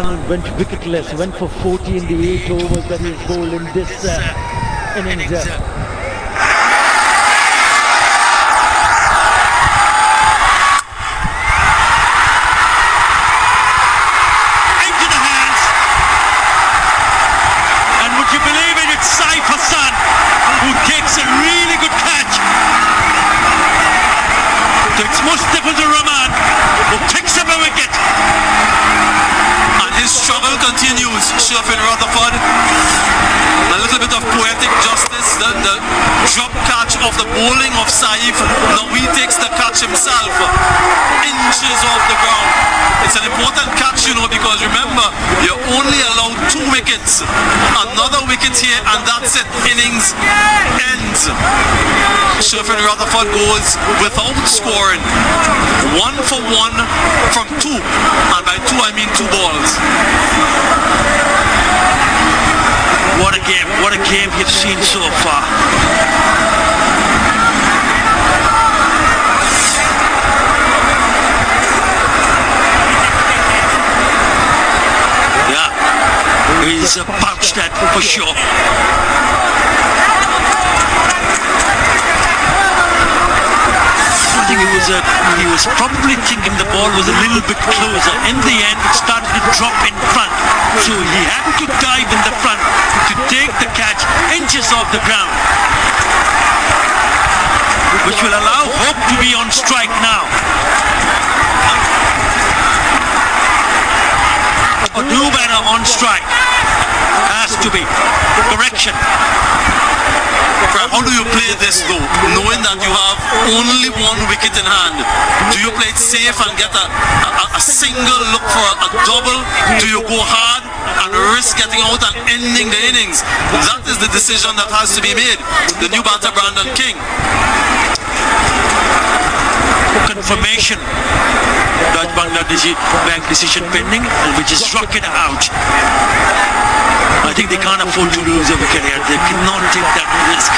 and went wicketless, went for 40 in the 8 overs that he has bowled in this innings. Continues, Sheffield Rutherford. A little bit of poetic justice. The drop catch of the bowling of Saif. Now he takes the catch himself, inches off the ground. It's an important catch, you know, because remember, you're only allowed 2 wickets. Another wicket here, and that's it. Innings ends. Sheffield Rutherford goes without scoring. 1 for 1 from 2, and by 2 I mean 2 balls. What a game you've seen so far. Yeah, he's bounced that for sure. I think he was probably thinking the ball was a little bit closer. In the end, it started to drop in front. So he had to dive in the front to take the catch inches off the ground, which will allow Hope to be on strike now. Or do better on strike. Has to be. Correction. How do you play this though, knowing that you have only 1 wicket in hand? Do you play it safe and get a single look for a double? Do you go hard and risk getting out and ending the innings? That is the decision that has to be made. The new batter, Brandon King. Confirmation that Bangladesh bank decision pending, and we just struck it out. I think they can't afford to lose a wicket here. They cannot take that risk.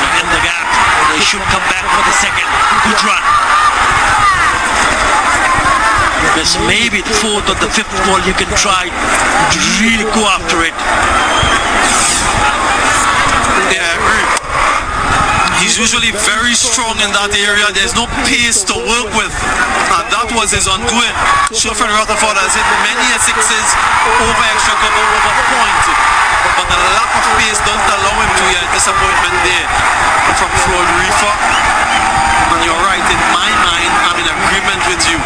And in the gap, they should come back for the second. Good run. This may be the 4th or the 5th ball you can try to really go after it. He's usually very strong in that area. There's no pace to work with, and that was his undoing. Sheffield Rutherford has hit many sixes over extra cover, over point, but the lack of pace don't allow him to. Disappointment there from Floyd Reefer. And you're right, in my mind, I'm in agreement with you.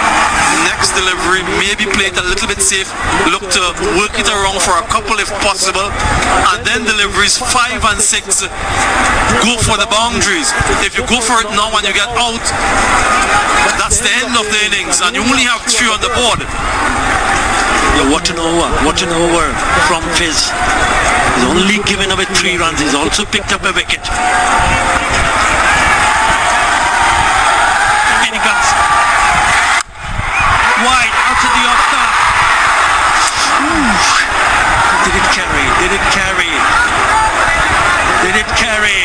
Next delivery, maybe play it a little bit safe, look to work it around for a couple if possible, and then deliveries 5 and 6, go for the boundaries. If you go for it now and you get out, that's the end of the innings, and you only have 3 on the board. Yeah, what an over from Fizz. He's only given away 3 runs. He's also picked up a wicket. In he comes. Wide, out to the off-star. Did it carry?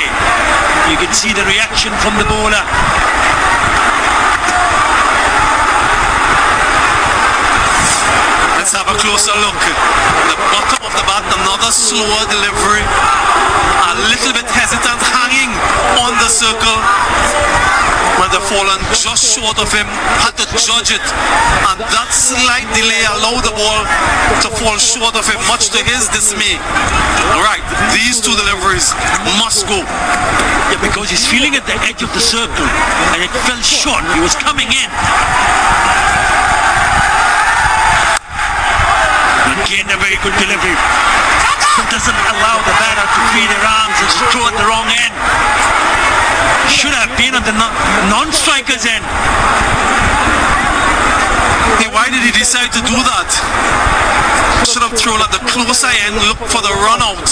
You can see the reaction from the bowler. Let's have a closer look. The bottom of the bat, another slower delivery. A little bit hesitant, hanging on the circle. When the fallen just short of him, had to judge it. And that slight delay allowed the ball to fall short of him, much to his dismay. Right, these 2 deliveries must go. Yeah, because he's feeling at the edge of the circle, and it fell short. He was coming in. Again, a very good delivery. It doesn't allow the batter to free their arms and throw at the wrong end. Should have been on the non-striker's end. Hey, why did he decide to do that? Should have thrown at the closer end, look for the run out.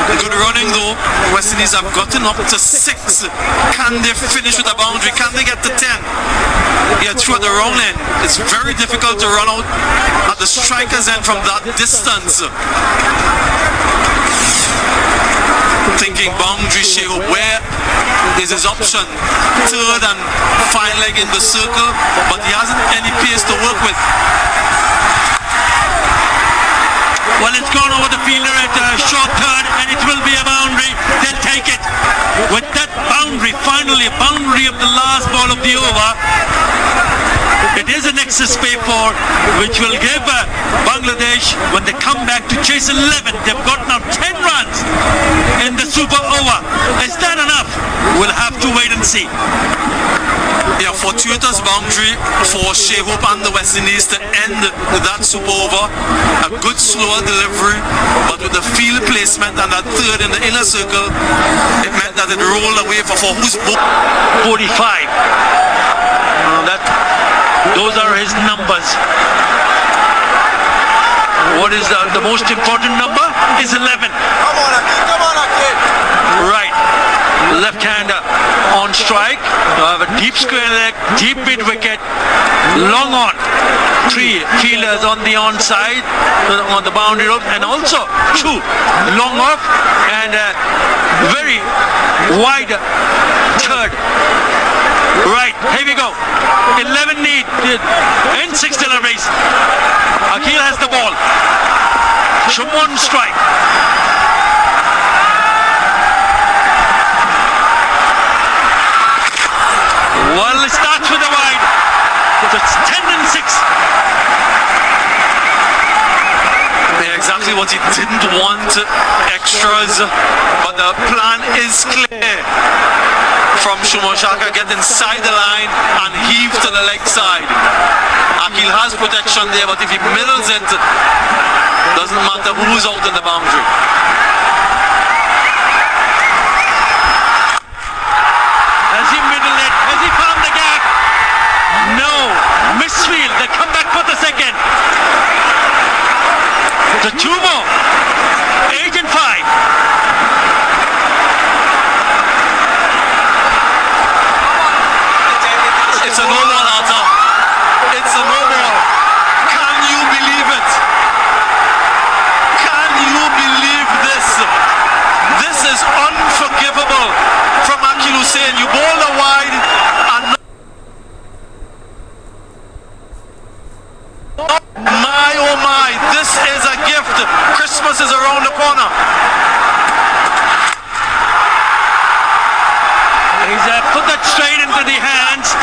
Good running though. West Indies have gotten up to 6. Can they finish with a boundary? Can they get to 10? Yeah, through at the wrong end. It's very difficult to run out at the striker's end from that distance. Thinking boundary share, where is his option. Third and fine leg in the circle, but he hasn't any pace to work with. Well, it's gone over the fielder at short third, and it will be a boundary. They'll take it. With that boundary, finally a boundary of the last ball of the over, it is an excess pay for, which will give Bangladesh, when they come back to chase 11, they've got now 10 runs in the super over. Is that enough? We'll have to wait and see. Yeah, fortuitous boundary for Shea Hope and the West Indies to end that super over. A good slower delivery, but with the field placement and that third in the inner circle, it meant that it rolled away for who's book. 45. Those are his numbers. What is the most important number? Is 11. Come on, Akeem. Right. Left-hander on strike. You have a deep square leg, deep mid wicket, long on. 3 fielders on the onside, on the boundary rope, and also 2 long off and very wide third. Right, here we go. 11 need in 6 deliveries. Akhil has the ball. Shumon strike. Well, it starts with a wide. It's 10 and 6. Yeah, exactly what he didn't want, extras, but the plan is clear. From Shumon Shaka, get inside the line and heave to the leg side. Akhil has protection there, but if he middles it, doesn't matter who's out in the boundary. Has he middled it? Has he found the gap? No. Misfield. They come back for the second. The 2 more. 8 and 5. It's a no-ball, Alta. It's a no-ball. Can you believe it? Can you believe this? This is unforgivable from Akhil Hussain. You bowled a wide and my oh my, this is a gift. Christmas is around the corner. He's put that straight into the hands,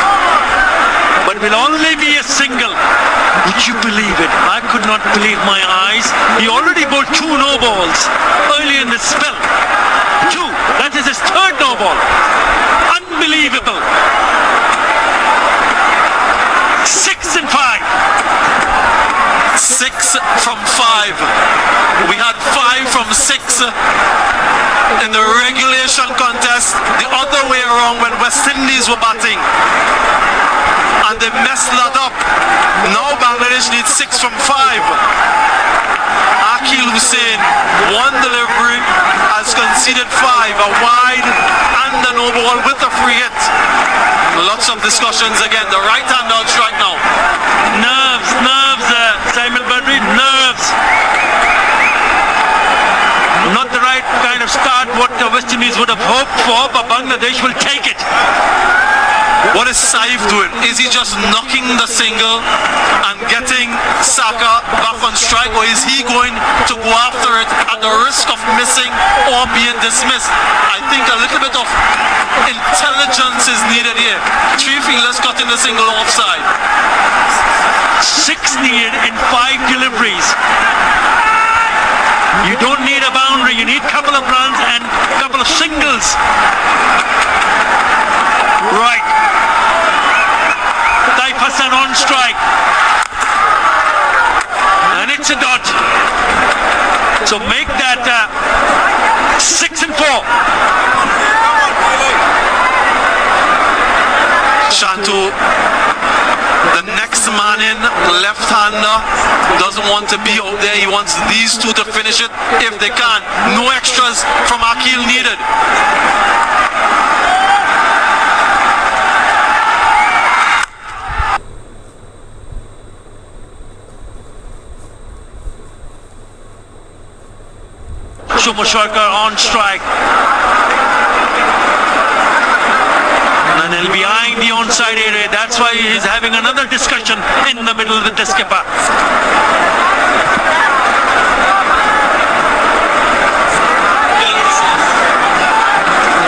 but will only be a single. Would you believe it? I could not believe my eyes. He already bowled 2 no balls early in the spell. 2. That is his 3rd no ball. Unbelievable. 6 and 5. 6 from 5. We had 5 from 6 in the regulation contest, the other way around when West Indies were batting, and they messed that up. Now Bangladesh needs 6 from 5. Akhil Hussain, 1 delivery, has conceded 5, a wide and a no ball with a free hit. Lots of discussions again. The right hand on strike now. Nerves, Simon Badri, nerves. Not the right kind of start what the West Indies would have hoped for, but Bangladesh will take it. What is Saif doing? Is he just knocking the single and getting Saka back on strike, or is he going to go after it at the risk of missing or being dismissed? I think a little bit of intelligence is needed here. 3 fielders cutting the single offside. 6 needed in 5 deliveries. You don't need a boundary, you need a couple of runs and a couple of singles. Right. Taif Hassan on strike. And it's a dot. So make that 6 and 4. Shantu, the next man in, left-hander, doesn't want to be out there. He wants these 2 to finish it if they can. No extras from Akhil needed. Shumon Sharkar on strike. He'll be eyeing the onside area. That's why he's having another discussion in the middle with the skipper.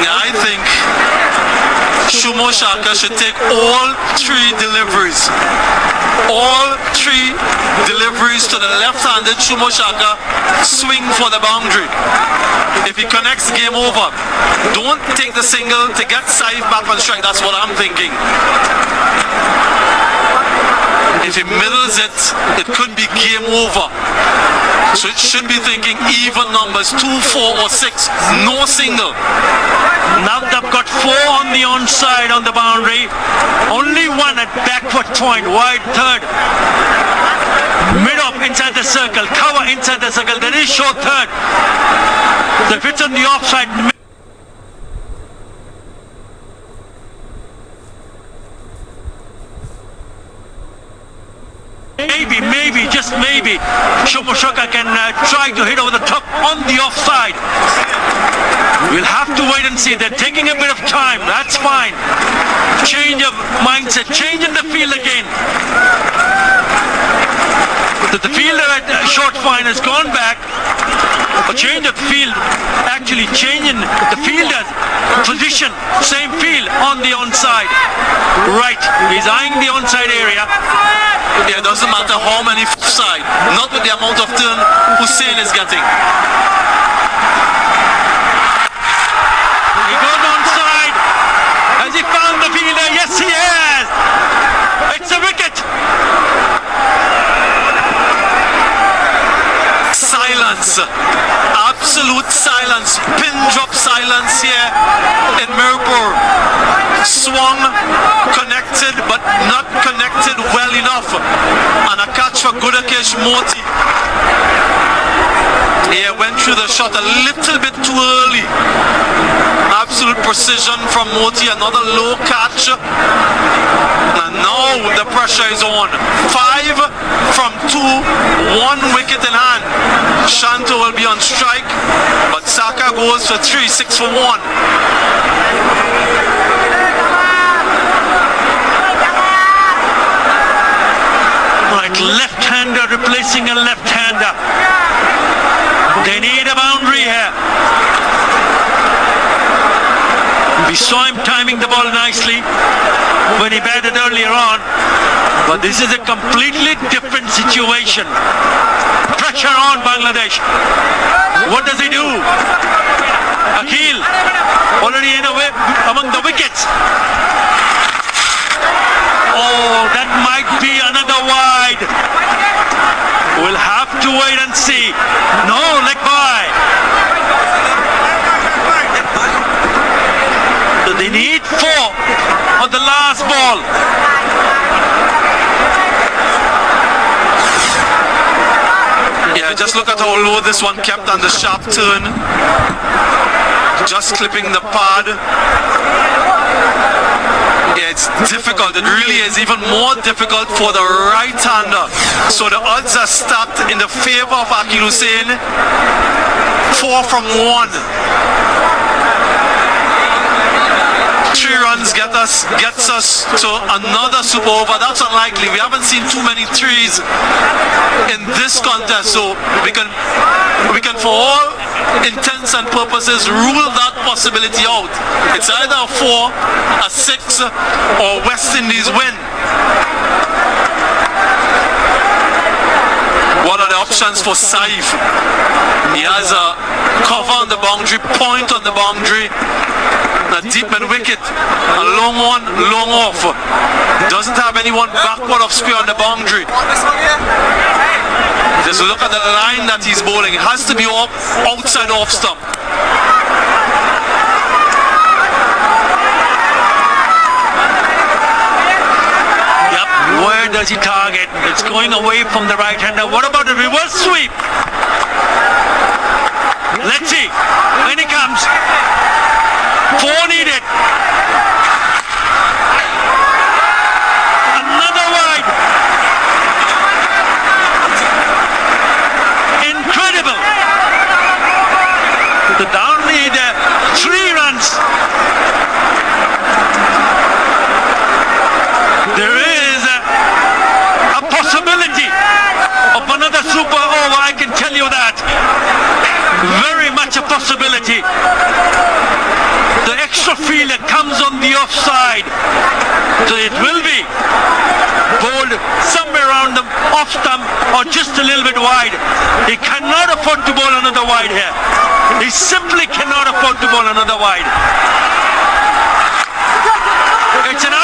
I think Shumo Shaka should take all three deliveries. All three deliveries to the left-handed Shumo Shaka swing for the boundary. If he connects, game over. Don't take the single to get Saif back on strike. That's what I'm thinking. If he middles it, it could be game over. So it should be thinking even numbers, 2, 4 or 6, no single. Now they've got 4 on the onside on the boundary. Only 1 at back foot point, wide third. Mid off inside the circle, cover inside the circle. There is short third. The pitch on the offside. Maybe, just maybe, Shumo Shaka can try to hit over the top on the offside. We'll have to wait and see. They're taking a bit of time. That's fine. Change of mindset. Change in the field again. The fielder at short fine has gone back. A change of field. Actually changing the fielder's position. Same field on the onside. Right. He's eyeing the onside area. Yeah, it doesn't matter how many side. Not with the amount of turn Hussein is getting. Has he found the fielder? Yes, he has! It's a wicket! Silence. Absolute silence. Pin drop silence here in Mirpur. Swung, connected, but not connected well enough. And a catch for Gudakesh Moti. He went through the shot a little bit too early. Absolute precision from Moti, another low catch. And now the pressure is on. 5 from 2, 1 wicket in hand. Shanto will be on strike, but Saka goes for 3, 6 for 1. Right, left-hander replacing a left-hander. They need a boundary here. We saw him timing the ball nicely when he batted earlier on, but this is a completely different situation. Pressure on Bangladesh. What does he do? Akhil already in away among the wickets. Oh, that might be another wide. We'll have to wait and see. No, leg by. So they need 4 on the last ball. Yeah, just look at how low this one kept on the sharp turn. Just clipping the pad. Yeah, it's difficult. It really is even more difficult for the right-hander. So the odds are stacked in the favor of Akhil Hussain. 4 from 1. 3 runs gets us to another super over. That's unlikely. We haven't seen too many 3s in this contest, so we can for all intents and purposes rule that possibility out. It's either a 4, a 6, or West Indies win. What are the options for Saif? He has a cover on the boundary, point on the boundary, a deep mid wicket, a long one, long off. Doesn't have anyone backward of square on the boundary. Just look at the line that he's bowling. It has to be outside off stump. Yep, where does he target? It's going away from the right hander. What about the reverse sweep? Let's see. When he comes. 4 needed. Another wide. Incredible. The down need 3 runs. extra fielder comes on the offside. So it will be bowled somewhere around the off stump or just a little bit wide. He cannot afford to bowl another wide here. He simply cannot afford to bowl another wide. It's an